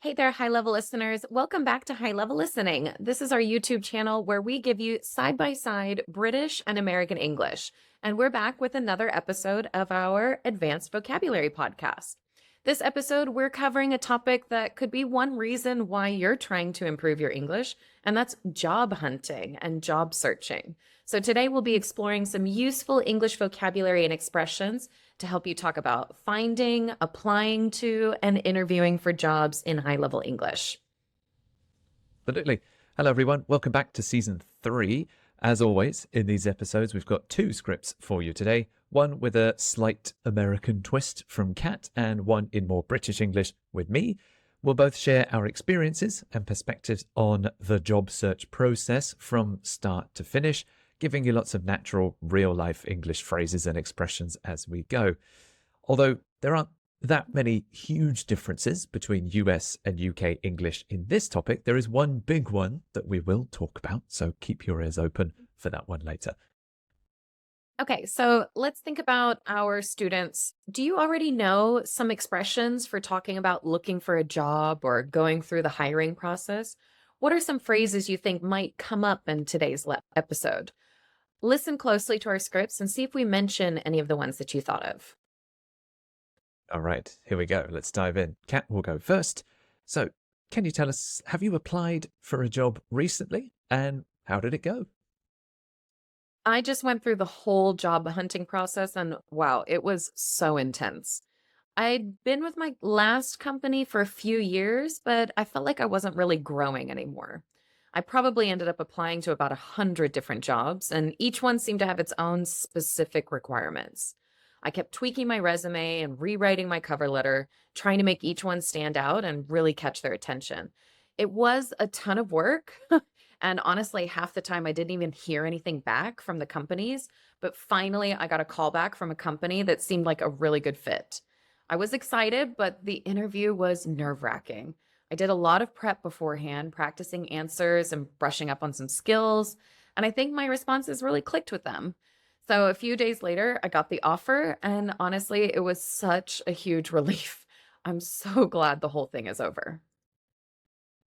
Hey there, high level listeners. Welcome back to High Level Listening. This is our YouTube channel where we give you side by side British and American English. And we're back with another episode of our Advanced Vocabulary podcast. This episode, we're covering a topic that could be one reason why you're trying to improve your English, and that's job hunting and job searching. So today we'll be exploring some useful English vocabulary and expressions to help you talk about finding, applying to, and interviewing for jobs in high level English. Absolutely. Hello, everyone. Welcome back to season 3. As always, in these episodes, we've got 2 scripts for you today. One with a slight American twist from Kat, and one in more British English with me. We'll both share our experiences and perspectives on the job search process from start to finish, giving you lots of natural, real-life English phrases and expressions as we go. Although there aren't that many huge differences between US and UK English in this topic, there is one big one that we will talk about, so keep your ears open for that one later. Okay, so let's think about our students. Do you already know some expressions for talking about looking for a job or going through the hiring process? What are some phrases you think might come up in today's episode? Listen closely to our scripts and see if we mention any of the ones that you thought of. All right, here we go. Let's dive in. Kat will go first. So, can you tell us, have you applied for a job recently, and how did it go? I just went through the whole job hunting process and wow, it was so intense. I'd been with my last company for a few years, but I felt like I wasn't really growing anymore. I probably ended up applying to about 100 different jobs, and each one seemed to have its own specific requirements. I kept tweaking my resume and rewriting my cover letter, trying to make each one stand out and really catch their attention. It was a ton of work. And honestly, half the time I didn't even hear anything back from the companies. But finally, I got a call back from a company that seemed like a really good fit. I was excited, but the interview was nerve wracking. I did a lot of prep beforehand, practicing answers and brushing up on some skills. And I think my responses really clicked with them. So a few days later, I got the offer. And honestly, it was such a huge relief. I'm so glad the whole thing is over.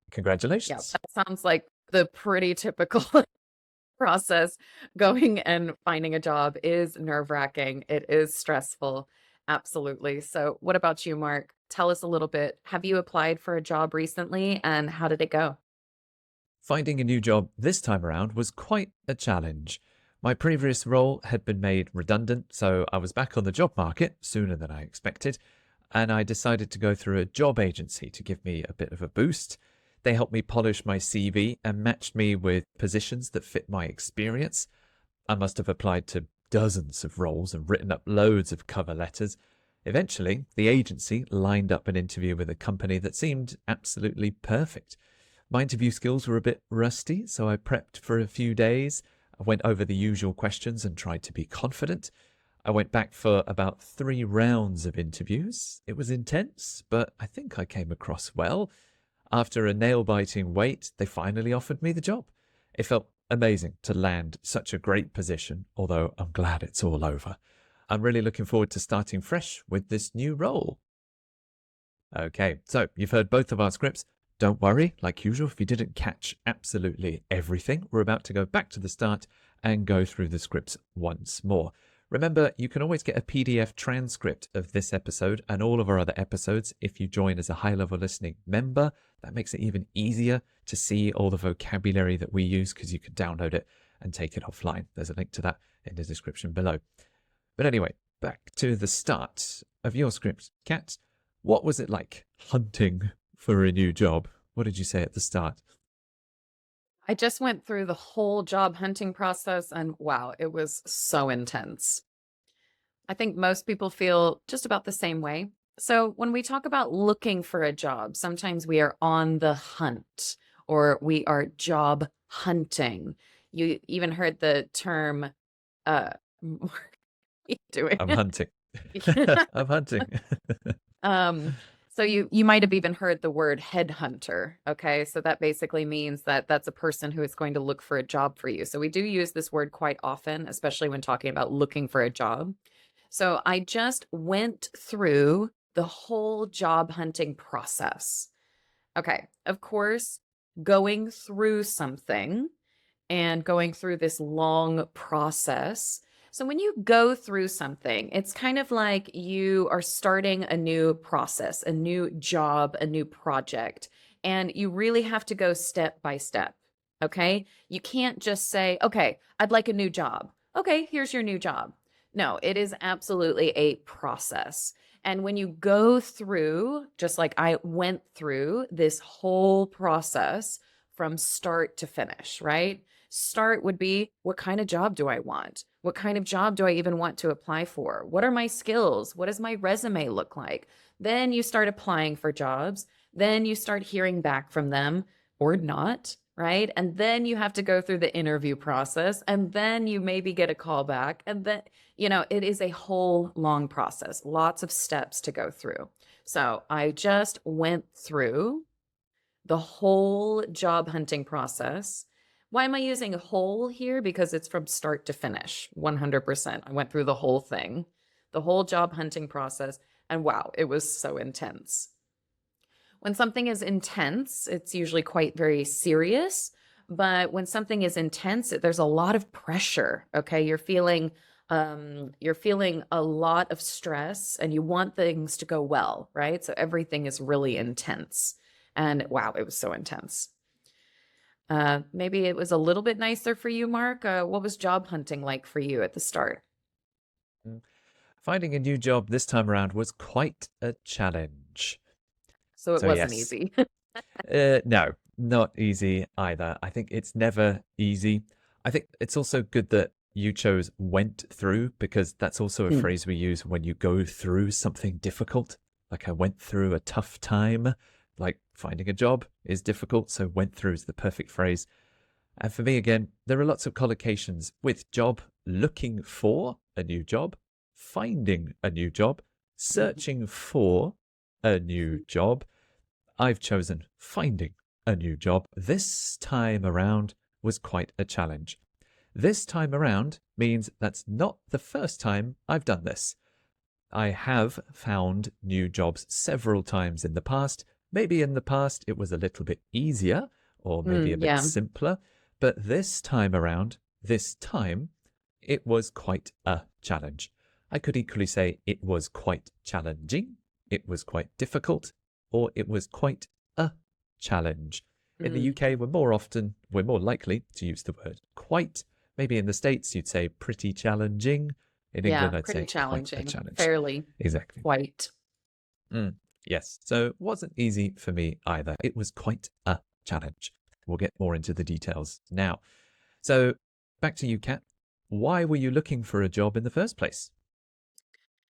Yeah, Congratulations. that sounds like the pretty typical process. Going and finding a job is nerve-wracking. It is stressful. Absolutely. So, what about you, Mark? Tell us a little bit. Have you applied for a job recently and how did it go? Finding a new job this time around was quite a challenge. My previous role had been made redundant, so I was back on the job market sooner than I expected, and I decided to go through a job agency to give me a bit of a boost. They helped me polish my CV and matched me with positions that fit my experience. I must have applied to dozens of roles and written up loads of cover letters. Eventually, the agency lined up an interview with a company that seemed absolutely perfect. My interview skills were a bit rusty, so I prepped for a few days. I went over the usual questions and tried to be confident. I went back for about 3 rounds of interviews. It was intense, but I think I came across well. After a nail-biting wait, they finally offered me the job. It felt amazing to land such a great position, although I'm glad it's all over. I'm really looking forward to starting fresh with this new role. Okay, so you've heard both of our scripts. Don't worry, like usual, if you didn't catch absolutely everything, we're about to go back to the start and go through the scripts once more. Remember, you can always get a PDF transcript of this episode and all of our other episodes if you join as a high-level listening member. That makes it even easier to see all the vocabulary that we use because you can download it and take it offline. There's a link to that in the description below. But anyway, back to the start of your script. Kat, what was it like hunting for a new job? What did you say at the start? I just went through the whole job hunting process and wow, it was so intense. I think most people feel just about the same way. So, when we talk about looking for a job, sometimes we are on the hunt or we are job hunting. You even heard the term, what are you doing? I'm hunting. I'm hunting. Um, so you might have even heard the word headhunter. Okay, so that basically means that that's a person who is going to look for a job for you. So we do use this word quite often, especially when talking about looking for a job. So I just went through the whole job hunting process. Okay. Of course, going through something and going through this long process. So when you go through something, it's kind of like you are starting a new process, a new job, a new project, and you really have to go step by step. Okay. You can't just say, okay, I'd like a new job. Okay, here's your new job. No, it is absolutely a process. And when you go through, just like I went through this whole process from start to finish, right? Start would be, what kind of job do I want? What kind of job do I even want to apply for? What are my skills? What does my resume look like? Then you start applying for jobs. Then you start hearing back from them or not, right? And then you have to go through the interview process. And then you maybe get a call back. And then, it is a whole long process, lots of steps to go through. So I just went through the whole job hunting process. Why am I using whole here? Because it's from start to finish, 100%. I went through the whole thing, the whole job hunting process, and wow, it was so intense. When something is intense, it's usually quite very serious. But when something is intense, there's a lot of pressure. Okay, you're feeling a lot of stress, and you want things to go well, right? So everything is really intense. And wow, it was so intense. Maybe it was a little bit nicer for you, Mark. What was job hunting like for you at the start? Mm. Finding a new job this time around was quite a challenge. So it So, wasn't yes, easy. no, not easy either. I think it's never easy. I think it's also good that you chose went through because that's also a Mm, phrase we use when you go through something difficult. Like I went through a tough time, like finding a job is difficult. So went through is the perfect phrase. And for me, again, there are lots of collocations with job, looking for a new job, finding a new job, mhm, searching for a new mhm, job. I've chosen finding a new job. This time around was quite a challenge. This time around means that's not the first time I've done this. I have found new jobs several times in the past. Maybe in the past it was a little bit easier or maybe a bit yeah. simpler, but this time around, this time, it was quite a challenge. I could equally say it was quite challenging, it was quite difficult, or it was quite a challenge. In the Mm, UK, we're more likely to use the word quite. Maybe in the States, you'd say pretty challenging. In yeah, England, I'd pretty say quite a challenging. challenge. Fairly, Exactly. quite. Mm, yes. So it wasn't easy for me either. It was quite a challenge. We'll get more into the details now. So back to you, Kat. Why were you looking for a job in the first place?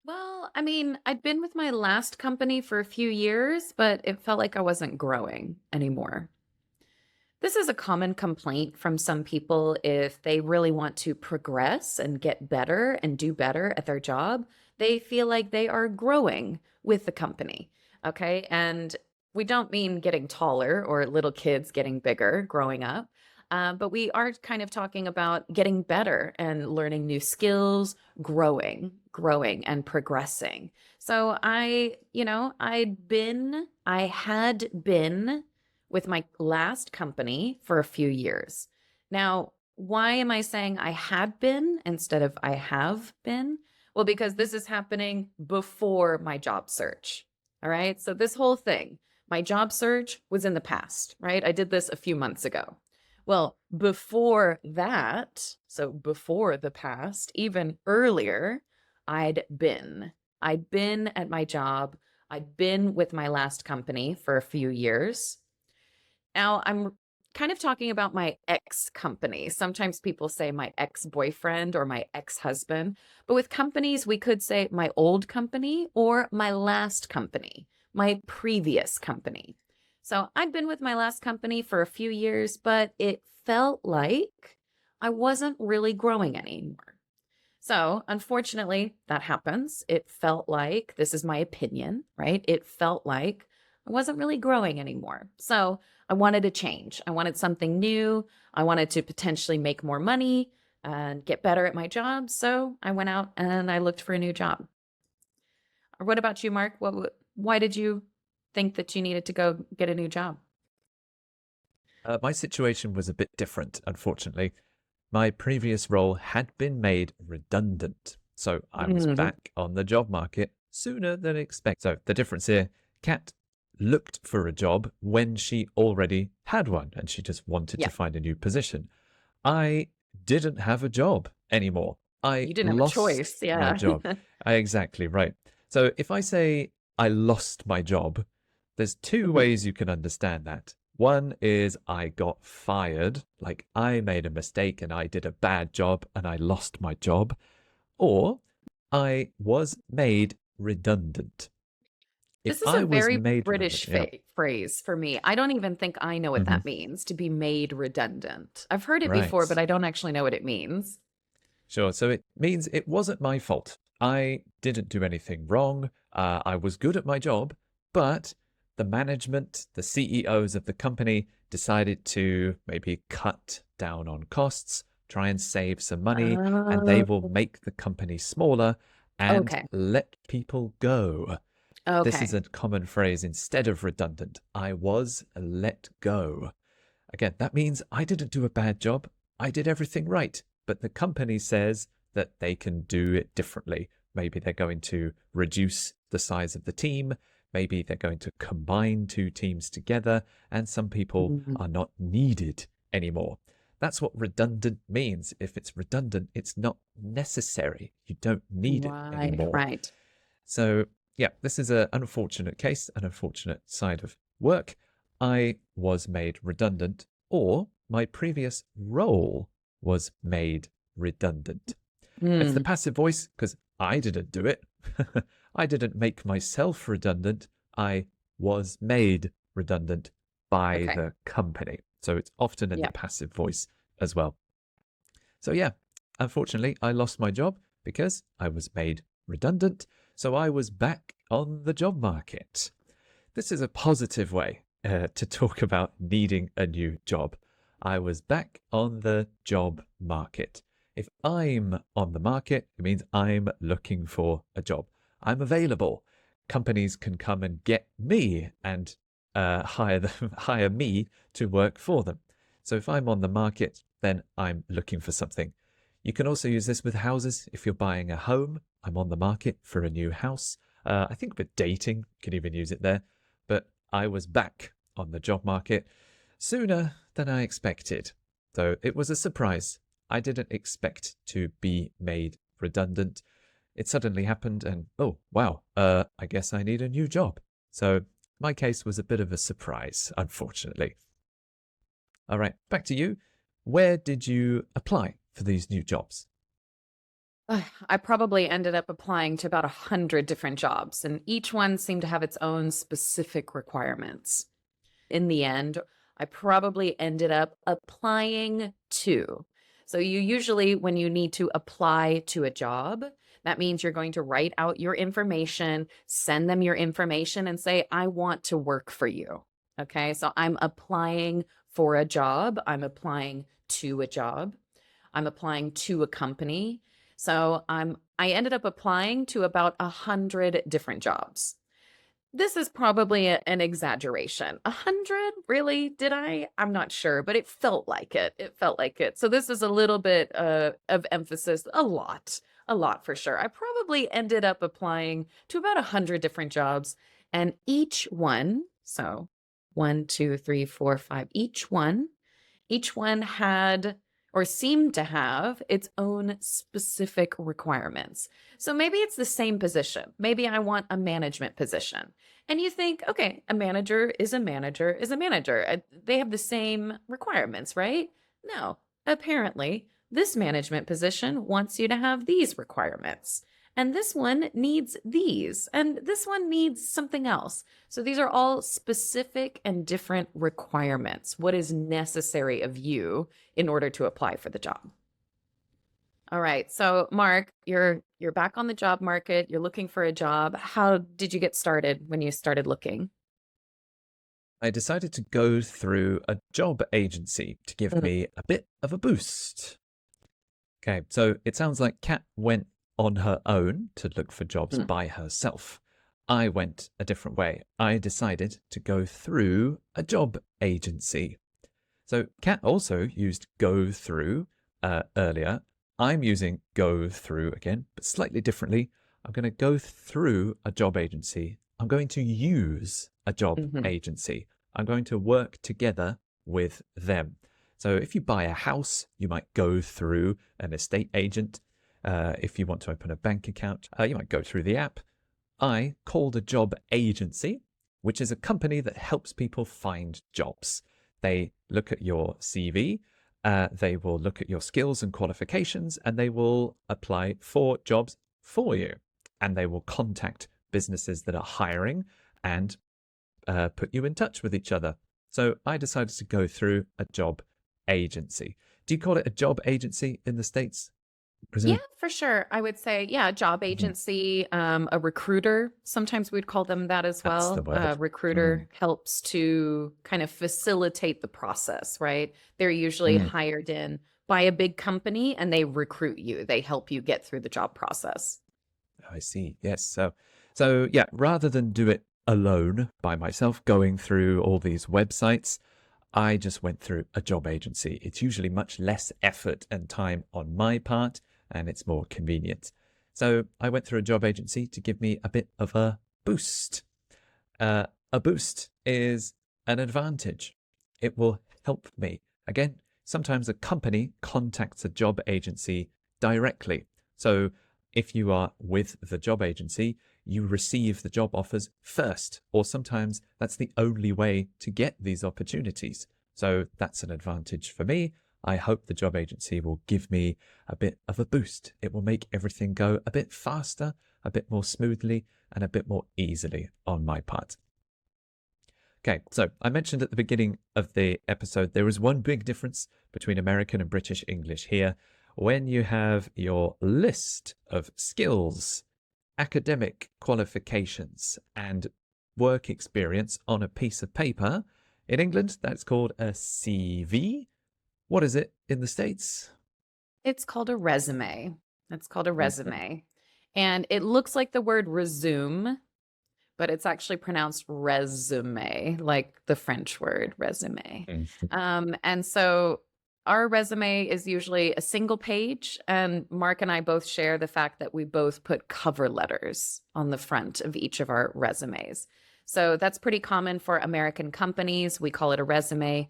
Well, I mean, I'd been with my last company for a few years, but it felt like I wasn't growing anymore. This is a common complaint from some people if they really want to progress and get better and do better at their job. They feel like they are growing with the company. Okay. And we don't mean getting taller or little kids getting bigger growing up, but we are kind of talking about getting better and learning new skills, growing and progressing. So I had been with my last company for a few years. Now, why am I saying I had been instead of I have been? Well, because this is happening before my job search. All right. So, this whole thing, my job search was in the past, right? I did this a few months ago. Well, before that, so before the past, even earlier, I'd been at my job. I'd been with my last company for a few years. Now, I'm kind of talking about my ex company. Sometimes people say my ex boyfriend or my ex husband, but with companies, we could say my old company or my last company, my previous company. So I'd been with my last company for a few years, but it felt like I wasn't really growing anymore. So, unfortunately, that happens. It felt like, this is my opinion, right? It felt like I wasn't really growing anymore. So, I wanted a change. I wanted something new. I wanted to potentially make more money and get better at my job. So, I went out and I looked for a new job. Or what about you, Mark? Why did you think that you needed to go get a new job? My situation was a bit different, unfortunately. My previous role had been made redundant, so I was Mhm. back on the job market sooner than expected. So the difference here, Kat looked for a job when she already had one and she just wanted Yeah, to find a new position. I didn't have a job anymore. I you didn't have a lost choice. my Yeah. job. Exactly right. So if I say I lost my job, there's two Mhm. ways you can understand that. One is I got fired, like I made a mistake and I did a bad job and I lost my job, or I was made redundant. If This is a I was very made redundant, British yeah, phrase for me. I don't even think I know what hmm that means, to be made redundant. I've heard it before, but right. I don't actually know what it means. Sure. So it means it wasn't my fault. I didn't do anything wrong. I was good at my job, but the management, the CEOs of the company decided to maybe cut down on costs, try and save some money, and they will Oh, make the company smaller and okay. let people go. This is Okay. a common phrase instead of redundant. I was let go. Again, that means I didn't do a bad job. I did everything right. But the company says that they can do it differently. Maybe they're going to reduce the size of the team. Maybe they're going to combine two teams together, and some people Mhm. are not needed anymore. That's what redundant means. If it's redundant, it's not necessary. You don't need it Right, anymore. right. So, yeah, this is an unfortunate case, an unfortunate side of work. I was made redundant, or my previous role was made redundant. It's the Mm, passive voice because I didn't do it. I didn't make myself redundant. I was made redundant by okay. the company. So it's often in the Yeah. passive voice as well. So, yeah, unfortunately, I lost my job because I was made redundant. So I was back on the job market. This is a positive way to talk about needing a new job. I was back on the job market. If I'm on the market, it means I'm looking for a job. I'm available. Companies can come and get me and hire me to work for them. So if I'm on the market, then I'm looking for something. You can also use this with houses. If you're buying a home, I'm on the market for a new house. I think with dating, you can even use it there. But I was back on the job market sooner than I expected. So it was a surprise. I didn't expect to be made redundant. It suddenly happened, and oh, wow, I guess I need a new job. So my case was a bit of a surprise, unfortunately. All right, back to you. Where did you apply for these new jobs? I probably ended up applying to about 100 different jobs, and each one seemed to have its own specific requirements. In the end, I probably ended up applying to. So, you usually, when you need to apply to a job, that means you're going to write out your information, send them your information, and say, I want to work for you. Okay. So, I'm applying for a job, I'm applying to a job, I'm applying to a company. So, I ended up applying to about 100 different jobs. This is probably an exaggeration. 100? Really? Did I? I'm not sure, but it felt like it. It felt like it. So this is a little bit of emphasis, a lot for sure. I probably ended up applying to about 100 different jobs, and each one, so one, two, three, four, five, each one had or seemed to have its own specific requirements. So maybe it's the same position. Maybe I want a management position. And you think, okay, a manager is a manager is a manager. They have the same requirements, right? No. Apparently, this management position wants you to have these requirements. And this one needs these. And this one needs something else. So these are all specific and different requirements. What is necessary of you in order to apply for the job? All right. So Mark, you're back on the job market, you're looking for a job. How did you get started when you started looking? I decided to go through a job agency to give Mm, me a bit of a boost. Okay, so it sounds like Kat went on her own to look for jobs mm, by herself. I went a different way. I decided to go through a job agency. So Kat also used go through earlier. I'm using go through again, but slightly differently. I'm going to go through a job agency. I'm going to use a job Hmm. agency. I'm going to work together with them. So if you buy a house, you might go through an estate agent. If you want to open a bank account, you might go through the app. I called a job agency, which is a company that helps people find jobs. They look at your CV, they will look at your skills and qualifications, and they will apply for jobs for you. And they will contact businesses that are hiring and put you in touch with each other. So I decided to go through a job agency. Do you call it a job agency in the States, Yeah, Rosanna? for sure. I would say, yeah, job Mhm. agency, a recruiter. Sometimes we'd call them that as That's the well. A word. Mm, recruiter helps to kind of facilitate the process, right? They're usually mm. hired in by a big company and they recruit you. They help you get through the job process. I see. Yes. So yeah, rather than do it alone by myself, going through all these websites, I just went through a job agency. It's usually much less effort and time on my part, and it's more convenient. So I went through a job agency to give me a bit of a boost. A boost is an advantage. It will help me. Again, sometimes a company contacts a job agency directly. So if you are with the job agency, you receive the job offers first, or sometimes that's the only way to get these opportunities. So that's an advantage for me. I hope the job agency will give me a bit of a boost. It will make everything go a bit faster, a bit more smoothly, and a bit more easily on my part. Okay, so I mentioned at the beginning of the episode there is one big difference between American and British English here. When you have your list of skills, academic qualifications, and work experience on a piece of paper, in England that's called a CV. What is it in the States? It's called a resume. It's called a Resume. resume. And it looks like the word resume, but it's actually pronounced resume, like the French word resume. Mm. And so our resume is usually a single page, and Mark and I both share the fact that we both put cover letters on the front of each of our resumes. So that's pretty common for American companies. We call it a resume.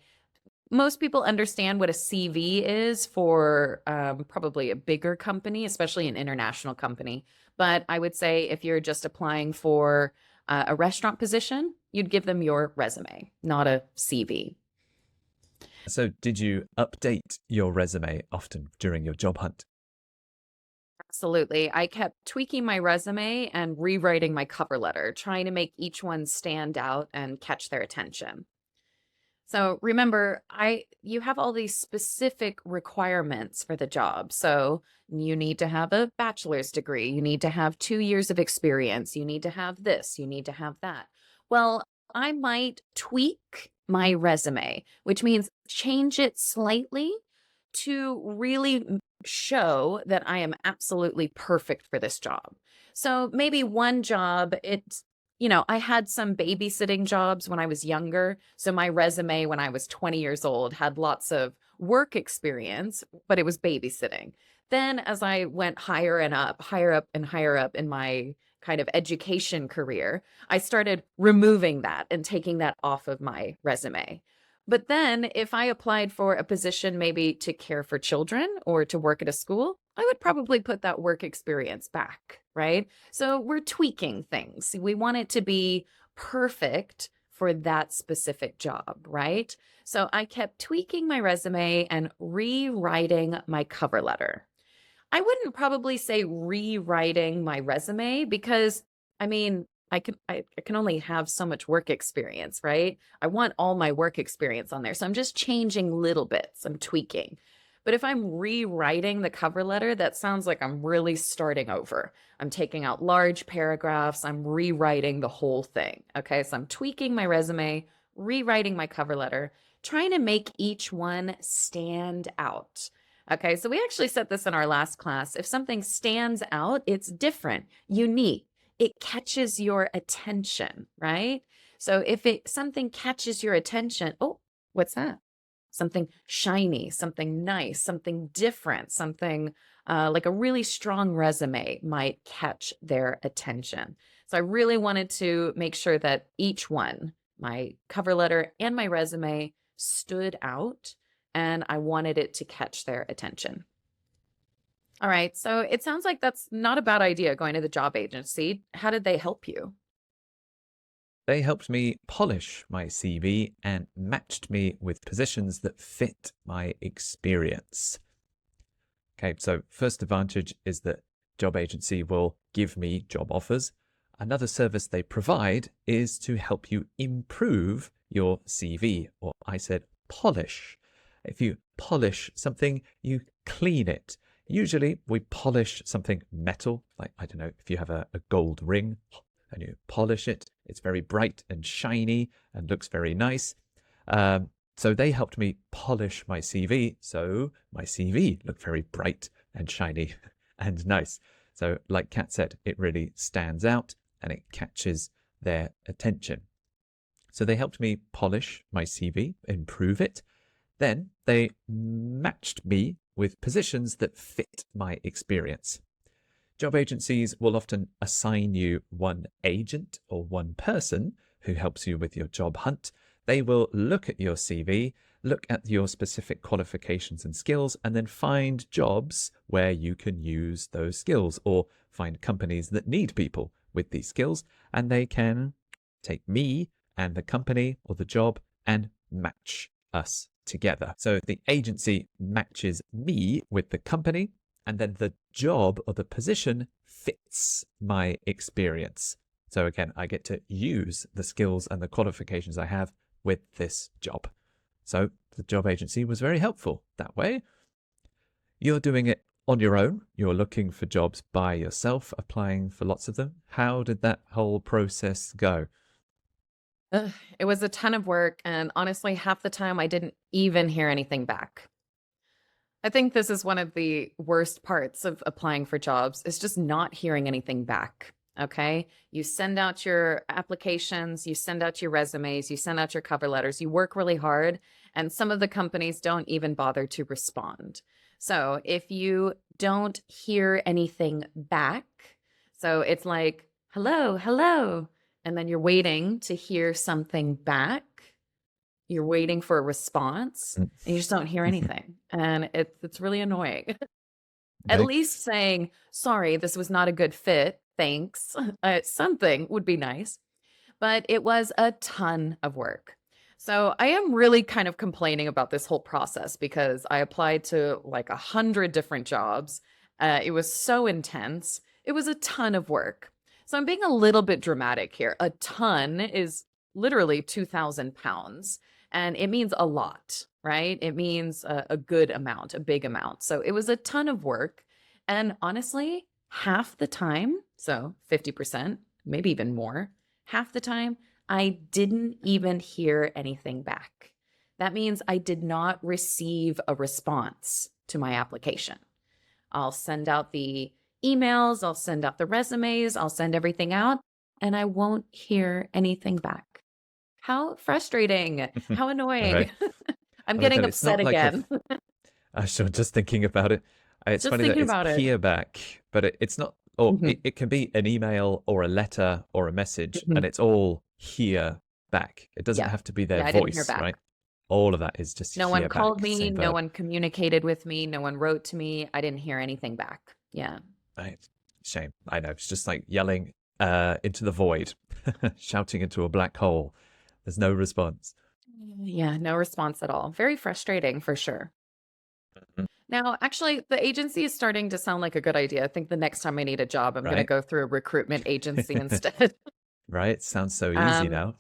Most people understand what a CV is for probably a bigger company, especially an international company. But I would say if you're just applying for a restaurant position, you'd give them your resume, not a CV. So, did you update your resume often during your job hunt? Absolutely. I kept tweaking my resume and rewriting my cover letter, trying to make each one stand out and catch their attention. So remember, I you have all these specific requirements for the job. So you need to have a bachelor's degree, you need to have 2 years of experience, you need to have this, you need to have that. Well, I might tweak my resume, which means change it slightly to really show that I am absolutely perfect for this job. So maybe one job, I had some babysitting jobs when I was younger. So my resume when I was 20 years old had lots of work experience, but it was babysitting. Then as I went higher and up, higher up and higher up in my kind of education career, I started removing that and taking that off of my resume. But then if I applied for a position maybe to care for children or to work at a school, I would probably put that work experience back, right? So we're tweaking things. We want it to be perfect for that specific job, right? So I kept tweaking my resume and rewriting my cover letter. I wouldn't probably say rewriting my resume because I mean, I can only have so much work experience, right? I want all my work experience on there. So I'm just changing little bits. I'm tweaking. But if I'm rewriting the cover letter, that sounds like I'm really starting over. I'm taking out large paragraphs, I'm rewriting the whole thing. Okay? So I'm tweaking my resume, rewriting my cover letter, trying to make each one stand out. Okay, so we actually set this in our last class. If something stands out, it's different, unique. it catches your attention, right? So if something catches your attention, oh, what's that? Something shiny, something nice, something different, something like a really strong resume might catch their attention. So I really wanted to make sure that each one, my cover letter and my resume, stood out, and I wanted it to catch their attention. All right. So it sounds like that's not a bad idea going to the job agency. How did they help you? They helped me polish my CV and matched me with positions that fit my experience. Okay, so first advantage is that job agency will give me job offers. Another service they provide is to help you improve your CV, or I said polish. If you polish something, you clean it. Usually we polish something metal, like, I don't know, if you have a gold ring and you polish it, it's very bright and shiny and looks very nice. So they helped me polish my CV, so my CV looked very bright and shiny and nice. So like Kat said, it really stands out and it catches their attention. So they helped me polish my CV, improve it. Then they matched me with positions that fit my experience. Job agencies will often assign you one agent or one person who helps you with your job hunt. They will look at your CV, look at your specific qualifications and skills, and then find jobs where you can use those skills, or find companies that need people with these skills, and they can take me and the company or the job and match us together. So the agency matches me with the company, and then the job or the position fits my experience. So again, I get to use the skills and the qualifications I have with this job. So the job agency was very helpful that way. You're doing it on your own. You're looking for jobs by yourself, applying for lots of them. How did that whole process go? Ugh, it was a ton of work, and honestly, half the time I didn't even hear anything back. I think this is one of the worst parts of applying for jobs is just not hearing anything back. Okay. You send out your applications, you send out your resumes, you send out your cover letters, you work really hard, and some of the companies don't even bother to respond. So if you don't hear anything back, so it's like, hello, hello, and then you're waiting to hear something back, you're waiting for a response and you just don't hear anything. And it's really annoying. At Okay. least saying, sorry, this was not a good fit. Thanks. Something would be nice. But it was a ton of work. So I am really kind of complaining about this whole process because I applied to like 100 different jobs. It was so intense. It was a ton of work. So I'm being a little bit dramatic here. A ton is literally 2,000 pounds, and it means a lot, right? It means a good amount, a big amount. So it was a ton of work. And honestly, half the time, so 50%, maybe even more, half the time, I didn't even hear anything back. That means I did not receive a response to my application. I'll send out the emails, I'll send out the resumes, I'll send everything out, and I won't hear anything back. How frustrating. How All right. annoying. I'm I like getting that it's upset not like a again. sure, just thinking about it. It's Just funny that thinking it's about it. hear back, but it's not, or Mhm, it can be an email or a letter or a message, mhm. and it's all hear back. It doesn't Yeah. have to be their Yeah, I didn't hear voice, back. right? All of that is just No one hear called back, me, same no verb, one communicated with me, no one wrote to me. I didn't hear anything back. Yeah. right? Shame. I know. It's just like yelling into the void, shouting into a black hole. There's no response. Yeah, no response at all. Very frustrating for sure. Mhm. Now, actually, the agency is starting to sound like a good idea. I think the next time I need a job, I'm going to Right? go through a recruitment agency instead. Right? Sounds so easy Um, now.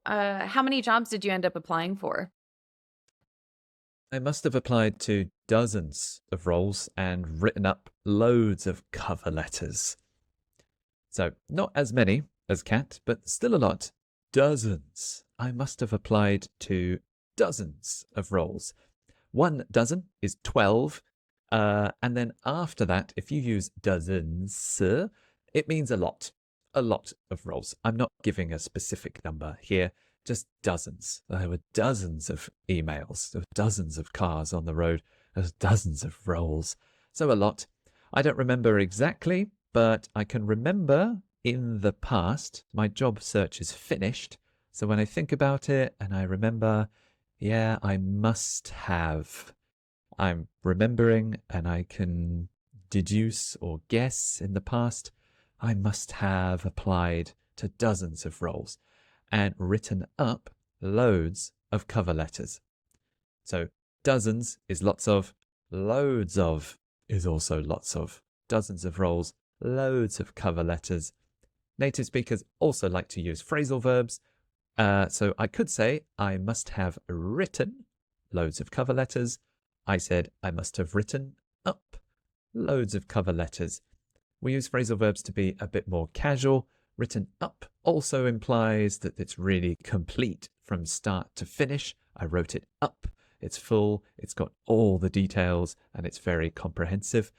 how many jobs did you end up applying for? I must have applied to dozens of roles and written up loads of cover letters. So, not as many as Kat, but still a lot. Dozens. I must have applied to dozens of roles. 1 dozen is 12. And then after that, if you use dozens, It means a lot of roles. I'm not giving a specific number here, just dozens. There were dozens of emails, there were dozens of cars on the road, there's dozens of roles. So a lot. I don't remember exactly, but I can remember in the past, my job search is finished. So when I think about it and I remember, yeah, I must have. I'm remembering and I can deduce or guess in the past, I must have applied to dozens of roles and written up loads of cover letters. So dozens is lots of, loads of is also lots of. Dozens of roles, loads of cover letters. Native speakers also like to use phrasal verbs. So I could say, I must have written loads of cover letters. I said, I must have written up loads of cover letters. We use phrasal verbs to be a bit more casual. Written up also implies that it's really complete from start to finish. I wrote it up. It's full. It's got all the details and it's very comprehensive.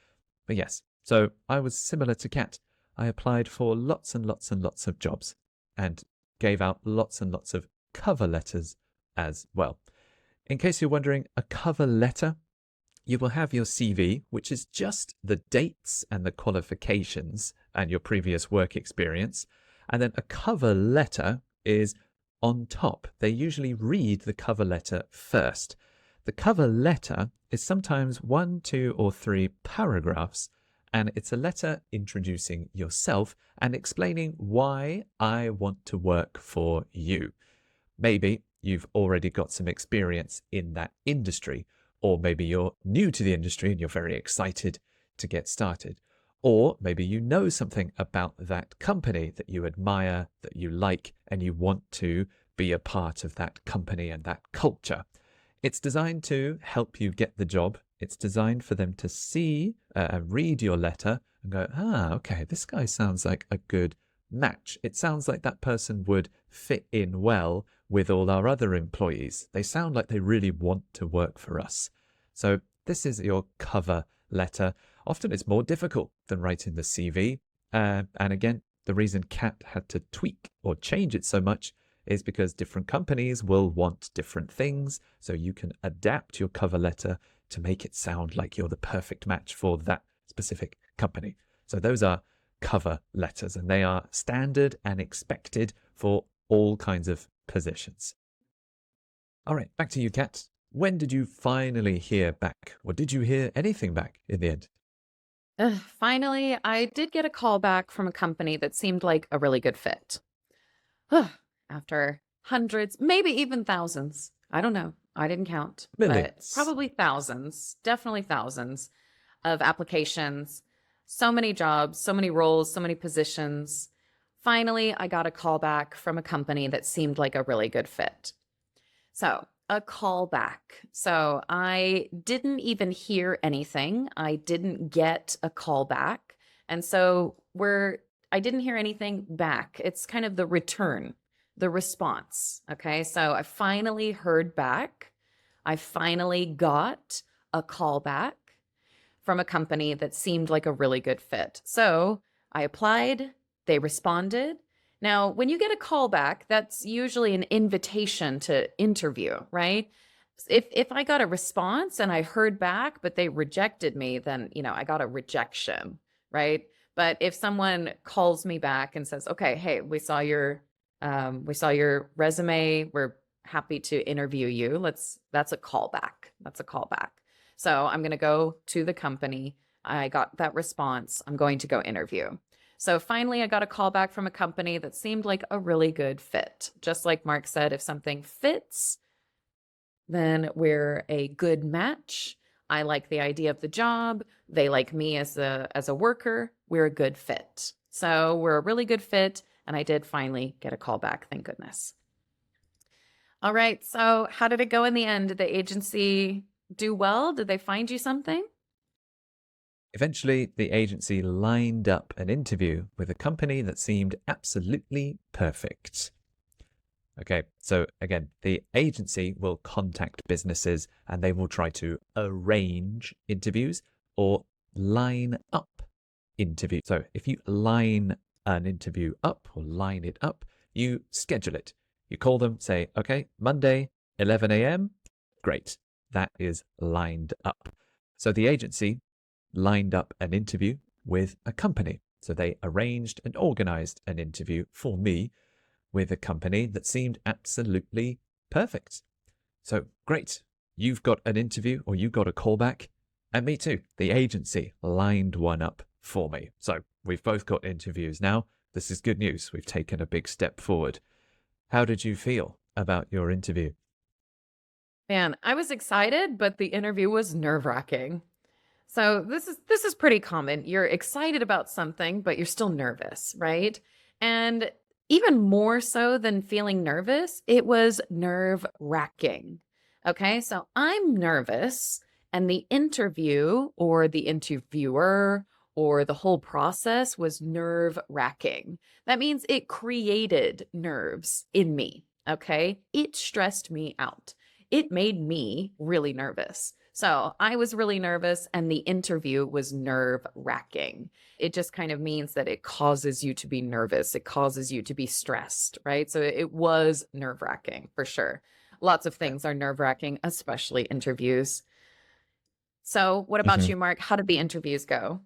But yes, so I was similar to Kat. I applied for lots and lots and lots of jobs and gave out lots and lots of cover letters as well. In case you're wondering, a cover letter, you will have your CV, which is just the dates and the qualifications and your previous work experience. And then a cover letter is on top. They usually read the cover letter first. The cover letter is sometimes 1, 2, or 3 paragraphs, and it's a letter introducing yourself and explaining why I want to work for you. Maybe you've already got some experience in that industry, or maybe you're new to the industry and you're very excited to get started. Or maybe you know something about that company that you admire, that you like, and you want to be a part of that company and that culture. It's designed to help you get the job. It's designed for them to see, read your letter and go, okay, this guy sounds like a good match. It sounds like that person would fit in well with all our other employees. They sound like they really want to work for us. So this is your cover letter. Often it's more difficult than writing the CV. And again, the reason Kat had to tweak or change it so much is because different companies will want different things. So you can adapt your cover letter to make it sound like you're the perfect match for that specific company. So those are cover letters, and they are standard and expected for all kinds of positions. All right, back to you, Kat. When did you finally hear back? Or did you hear anything back in the end? Finally, I did get a call back from a company that seemed like a really good fit. After hundreds, maybe even thousands. I don't know. I didn't count, but Millions. probably thousands, definitely thousands of applications. So many jobs, so many roles, so many positions. Finally, I got a call back from a company that seemed like a really good fit. So, a call back. So, I didn't even hear anything. I didn't get a call back. And so, I didn't hear anything back. It's kind of the return, the response. Okay. So, I finally heard back. I finally got a call back from a company that seemed like a really good fit. So, I applied, they responded. Now, when you get a call back, that's usually an invitation to interview, right? If I got a response and I heard back, but they rejected me, then, I got a rejection, right? But if someone calls me back and says, "Okay, hey, we saw your resume. We're happy to interview you." That's a callback. That's a callback. So I'm going to go to the company. I got that response. I'm going to go interview. So finally, I got a call back from a company that seemed like a really good fit. Just like Mark said, if something fits, then we're a good match. I like the idea of the job. They like me as a worker. We're a good fit. So we're a really good fit. And I did finally get a call back. Thank goodness. All right. So how did it go in the end? Did the agency do well? Did they find you something? Eventually, the agency lined up an interview with a company that seemed absolutely perfect. Okay, so again, the agency will contact businesses and they will try to arrange interviews or line up interview. So if you line an interview up or line it up, you schedule it. You call them, say, okay, Monday, 11 a.m. Great. That is lined up. So the agency lined up an interview with a company. So they arranged and organized an interview for me with a company that seemed absolutely perfect. So great. You've got an interview or you got a callback. And me too. The agency lined one up for me. So we've both got interviews now. This is good news. We've taken a big step forward. How did you feel about your interview? Man, I was excited, but the interview was nerve-wracking. So this is pretty common. You're excited about something, but you're still nervous, right? And even more so than feeling nervous, it was nerve-wracking. Okay? So I'm nervous, and the interview or the interviewer or the whole process was nerve-wracking. That means it created nerves in me, okay? It stressed me out. It made me really nervous. So I was really nervous, and the interview was nerve wracking. It just kind of means that it causes you to be nervous. It causes you to be stressed, right? So it was nerve wracking for sure. Lots of things are nerve wracking, especially interviews. So, what about Mhm. you, Mark? How did the interviews go?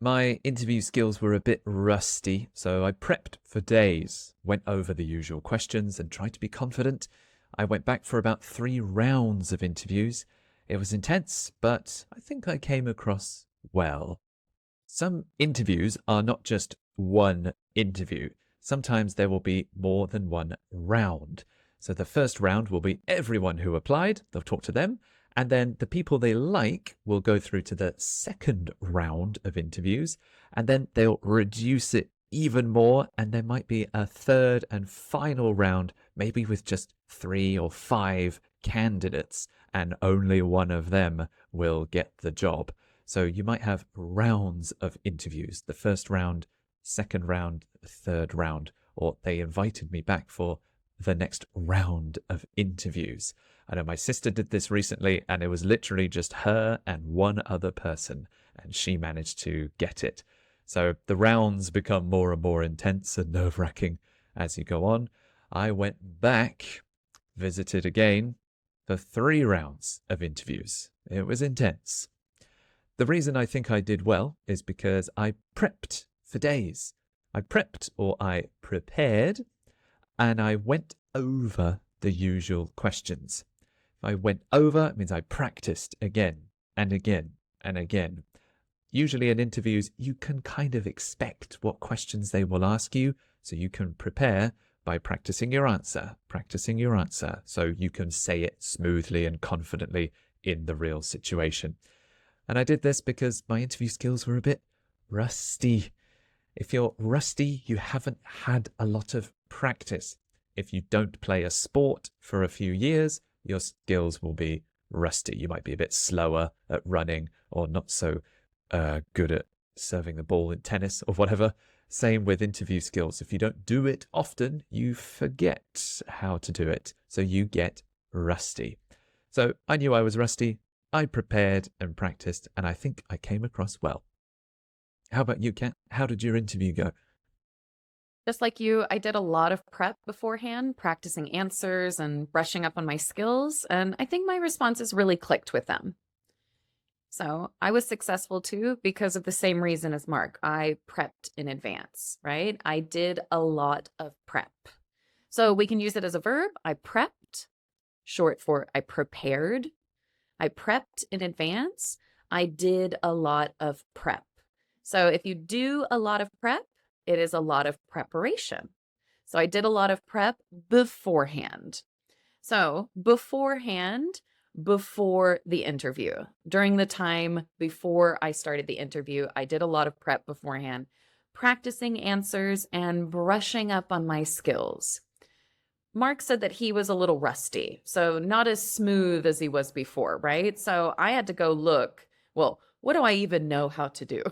My interview skills were a bit rusty, so I prepped for days, went over the usual questions, and tried to be confident. I went back for about 3 rounds of interviews. It was intense, but I think I came across well. Some interviews are not just one interview. Sometimes there will be more than one round. So the first round will be everyone who applied, they'll talk to them, and then the people they like will go through to the second round of interviews, and then they'll reduce it even more, and there might be a third and final round, maybe with just 3 or 5 candidates, and only one of them will get the job. So you might have rounds of interviews, the first round, second round, third round, or they invited me back for the next round of interviews. I know my sister did this recently, and it was literally just her and one other person, and she managed to get it. So the rounds become more and more intense and nerve-wracking as you go on. I went back, visited again for 3 rounds of interviews. It was intense. The reason I think I did well is because I prepped for days. I prepped or I prepared and I went over the usual questions. If I went over, it means I practiced again and again and again. Usually in interviews, you can kind of expect what questions they will ask you, so you can prepare by practicing your answer, so you can say it smoothly and confidently in the real situation. And I did this because my interview skills were a bit rusty. If you're rusty, you haven't had a lot of practice. If you don't play a sport for a few years, your skills will be rusty. You might be a bit slower at running or not so good at serving the ball in tennis or whatever. Same with interview skills. If you don't do it often, you forget how to do it. So you get rusty. So I knew I was rusty. I prepared and practiced, and I think I came across well. How about you, Kat? How did your interview go? Just like you, I did a lot of prep beforehand, practicing answers and brushing up on my skills, and I think my responses really clicked with them. So I was successful too because of the same reason as Mark. I prepped in advance, right? I did a lot of prep. So we can use it as a verb. I prepped, short for I prepared. I prepped in advance. I did a lot of prep. So if you do a lot of prep, it is a lot of preparation. So I did a lot of prep beforehand. So beforehand, before the interview, during the time before I started the interview, I did a lot of prep beforehand, practicing answers and brushing up on my skills. Mark said that he was a little rusty, so not as smooth as he was before, right? So I had to go look, well, what do I even know how to do?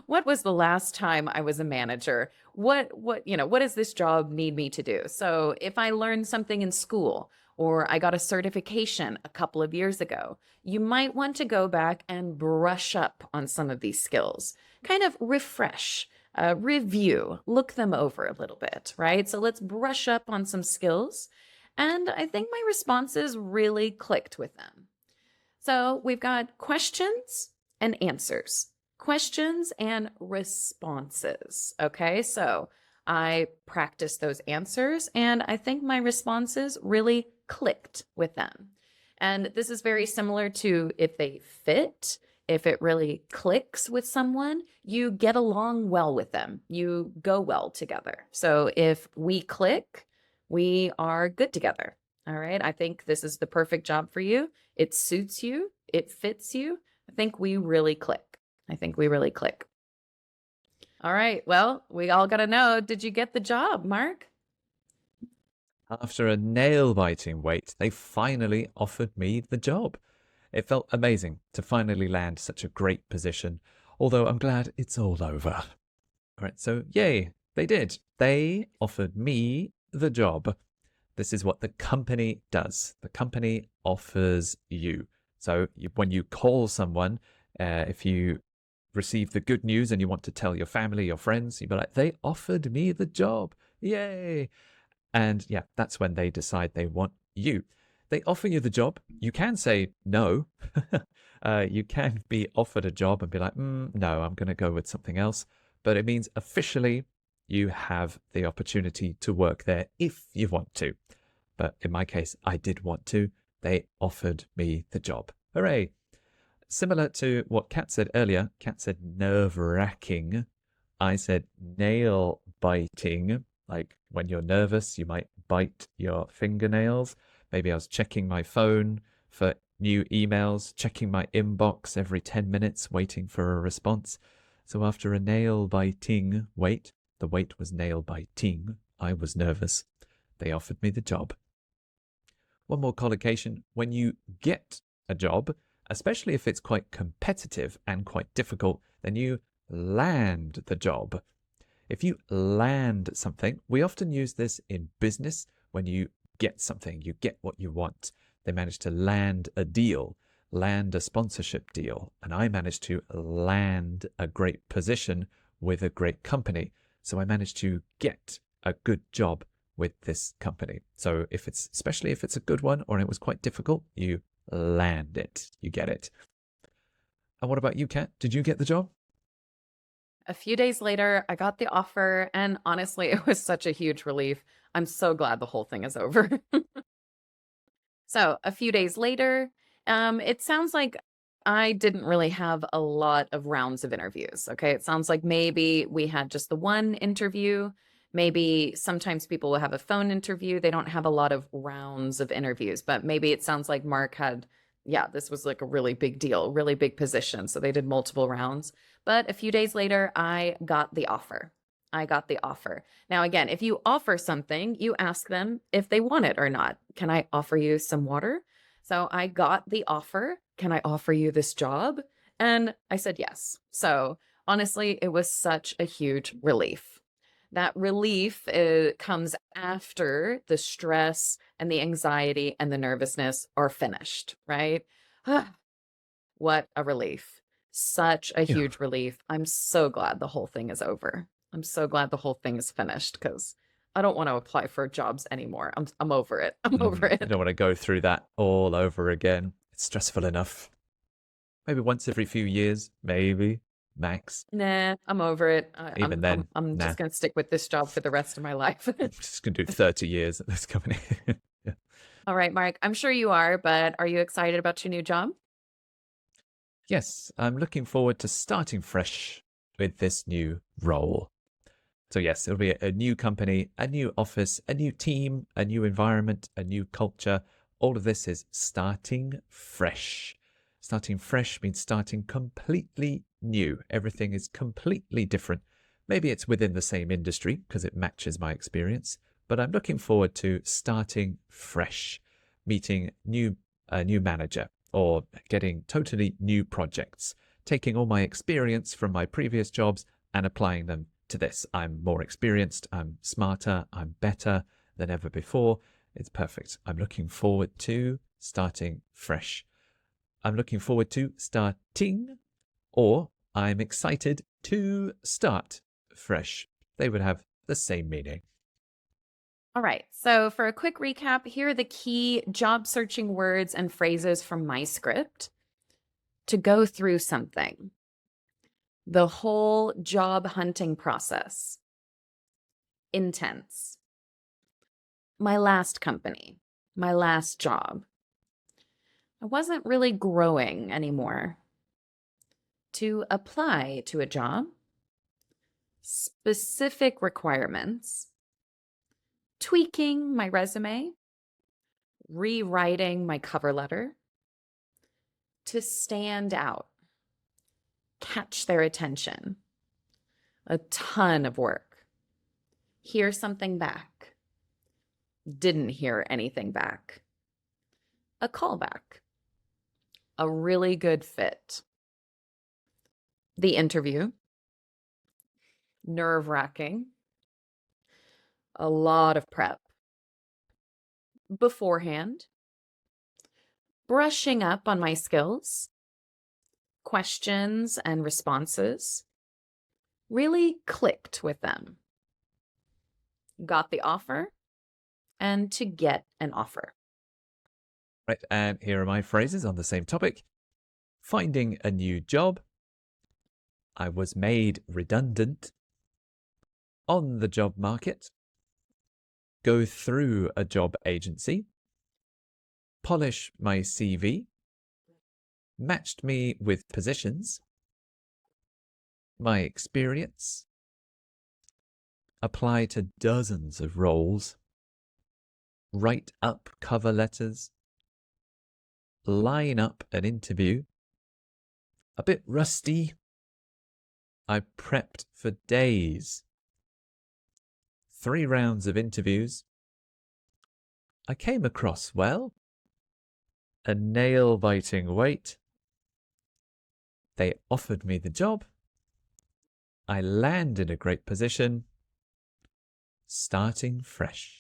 What was the last time I was a manager? What does this job need me to do? So if I learned something in school or I got a certification a couple of years ago, you might want to go back and brush up on some of these skills, kind of refresh, review, look them over a little bit, right? So let's brush up on some skills. And I think my responses really clicked with them. So we've got questions and answers, questions and responses. Okay, so I practiced those answers and I think my responses really clicked with them. And this is very similar to if they fit, if it really clicks with someone, you get along well with them, you go well together. So if we click, we are good together. All right, I think this is the perfect job for you. It suits you, it fits you. I think we really click. I think we really click. All right. Well, we all got to know, did you get the job, Mark? After a nail-biting wait, they finally offered me the job. It felt amazing to finally land such a great position, although I'm glad it's all over. All right, so yay, they did. They offered me the job. This is what the company does. The company offers you. So when you call someone, if you receive the good news and you want to tell your family, your friends, you'd be like, they offered me the job. Yay. And yeah, that's when they decide they want you. They offer you the job. You can say no. You can be offered a job and be like, no, I'm going to go with something else. But it means officially you have the opportunity to work there if you want to. But in my case, I did want to. They offered me the job. Hooray. Similar to what Kat said earlier, Kat said nerve-wracking. I said nail-biting. Like when you're nervous, you might bite your fingernails. Maybe I was checking my phone for new emails, checking my inbox every 10 minutes, waiting for a response. So after a nail-biting wait, the wait was nail-biting, I was nervous. They offered me the job. One more collocation. When you get a job, especially if it's quite competitive and quite difficult, then you land the job. If you land something, we often use this in business when you get something, you get what you want. They managed to land a deal, land a sponsorship deal, and I managed to land a great position with a great company. So I managed to get a good job with this company. So especially if it's a good one or it was quite difficult, you land it, you get it. And what about you, Kat? Did you get the job? A few days later, I got the offer, and honestly, it was such a huge relief. I'm so glad the whole thing is over. So, a few days later, it sounds like I didn't really have a lot of rounds of interviews. Okay. It sounds like maybe we had just the one interview. Maybe sometimes people will have a phone interview. They don't have a lot of rounds of interviews, but maybe it sounds like Mark had, yeah, this was like a really big deal, really big position. So they did multiple rounds. But a few days later, I got the offer. I got the offer. Now, again, if you offer something, you ask them if they want it or not. Can I offer you some water? So I got the offer. Can I offer you this job? And I said yes. So honestly, it was such a huge relief. That relief comes after the stress and the anxiety and the nervousness are finished, right? What a relief. Such a Yeah. huge relief. I'm so glad the whole thing is over. I'm so glad the whole thing is finished because I don't want to apply for jobs anymore. I'm over it. I'm over I it. don't want to go through that all over again. It's stressful enough. Maybe once every few years, maybe, max. Nah, I'm over it. I, Even I'm I'm then, I'm nah. just gonna stick with this job for the rest of my life. I'm just going to do 30 years at this company. Yeah. All right, Mark. I'm sure you are, but are you excited about your new job? Yes, I'm looking forward to starting fresh with this new role. So yes, it'll be a new company, a new office, a new team, a new environment, a new culture. All of this is starting fresh. Starting fresh means starting completely new. Everything is completely different. Maybe it's within the same industry because it matches my experience, but I'm looking forward to starting fresh, meeting a new manager or getting totally new projects, taking all my experience from my previous jobs and applying them to this. I'm more experienced, I'm smarter, I'm better than ever before. It's perfect. I'm looking forward to starting fresh. I'm looking forward to starting, or I'm excited to start fresh. They would have the same meaning. All right. So, for a quick recap, here are the key job searching words and phrases from my script. To go through something, the whole job hunting process, intense. My last company, my last job. I wasn't really growing anymore. To apply to a job, specific requirements, tweaking my resume, rewriting my cover letter, to stand out, catch their attention, a ton of work, hear something back, didn't hear anything back, a callback, a really good fit, the interview, nerve-wracking, a lot of prep, beforehand, brushing up on my skills, questions and responses, really clicked with them, got the offer, and to get an offer. Right, and here are my phrases on the same topic. Finding a new job. I was made redundant. On the job market. Go through a job agency. Polish my CV. Matched me with positions. My experience. Apply to dozens of roles. Write up cover letters. Line up an interview. A bit rusty. I prepped for days. 3 rounds of interviews. I came across well. A nail-biting wait. They offered me the job. I land in a great position. Starting fresh.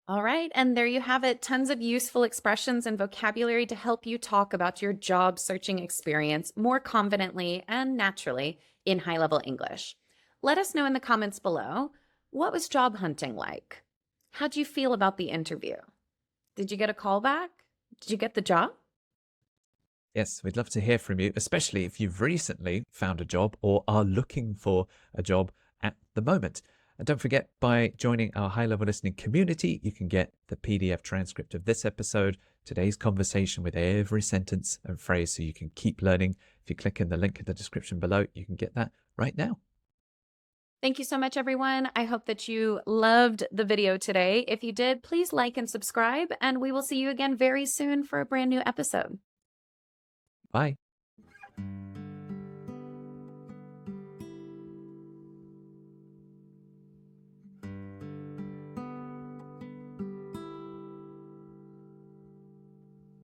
All right, and there you have it. Tons of useful expressions and vocabulary to help you talk about your job searching experience more confidently and naturally in high-level English. Let us know in the comments below, what was job hunting like? How'd you feel about the interview? Did you get a call back? Did you get the job? Yes, we'd love to hear from you, especially if you've recently found a job or are looking for a job at the moment. And don't forget, by joining our high-level listening community, you can get the PDF transcript of this episode, today's conversation with every sentence and phrase, so you can keep learning. If you click in the link in the description below, you can get that right now. Thank you so much, everyone. I hope that you loved the video today. If you did, please like and subscribe, and we will see you again very soon for a brand new episode. Bye.